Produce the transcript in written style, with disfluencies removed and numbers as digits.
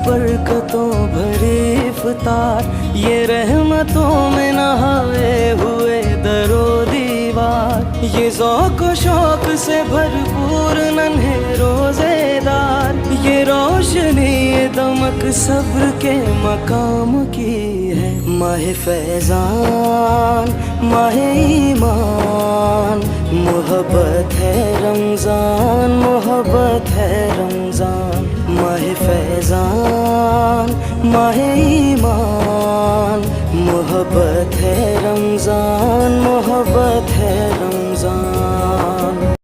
बरकतों भरी इफ्तार, ये रहमतों में नहाए हुए दरो दीवार, ये ज़ौक़ व शौक़ से भरपूर नन्हे रोज़ेदार, ये रोशनी ये दमक सब्र के मकाम की है। माह फैज़ान माह ईमान, मोहब्बत है रमज़ान, मोहब्बत है रमज़ान। माह फैज़ान माह ईमान, मोहब्बत है रमज़ान, मोहब्बत है